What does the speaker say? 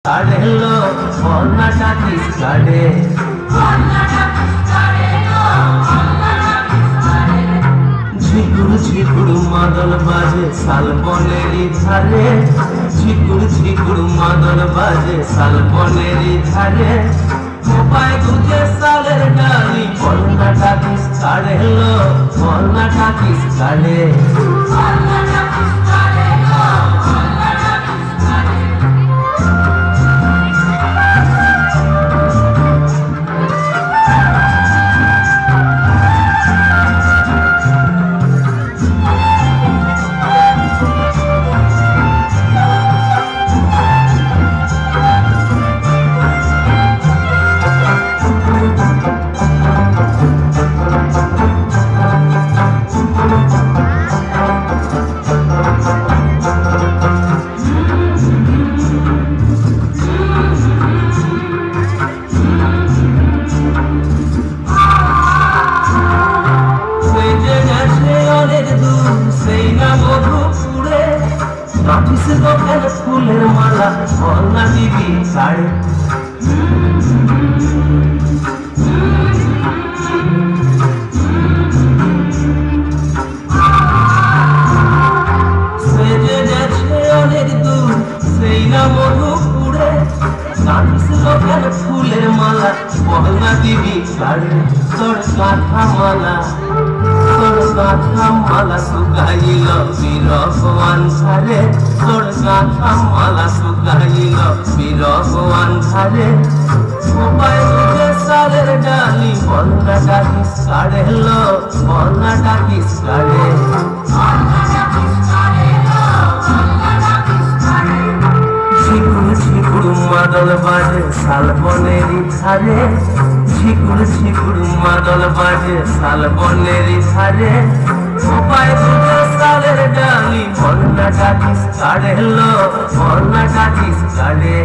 Hello, Karnataki Sade. ঝিকুর ঝিকুর মাদল বাজে শালবনেরই ধারে, ঝিকুর ঝিকুর মাদল বাজে শালবনেরই ধারে। কোপায় গুজে শালের ডালি কর্ণাটকি স্টারে। হলো কর্ণাটকি স্টারে। কাটিছে দোকানে ফুলের মালা কন্যা দিবি শাড়ি। সেজে গেছে অনেক দূর সেই না মধুপুরে, কাটিছে দোকানে ফুলের মালা কন্যা দিবি শাড়ি। তোর কাঁথা মালা কাঁথা মালা শুকাইল বিরহবান ধারে, তোর কাঁথা মালা শুকাইল বিরহবান ধারে। কোপায় গুজে শালের ডালি কর্ণাটকি স্টারে। হলো কর্ণাটকি স্টারে। ঝিকুর ঝিকুর মাদল বাজে শালবনেরই ধারে, ঝিকুর ঝিকুর মাদল বাজে শালবনেরই ধারে। কোপায় গুজে শালের ডালি কর্ণাটকি স্টারে। হলো কর্ণাটকি স্টারে।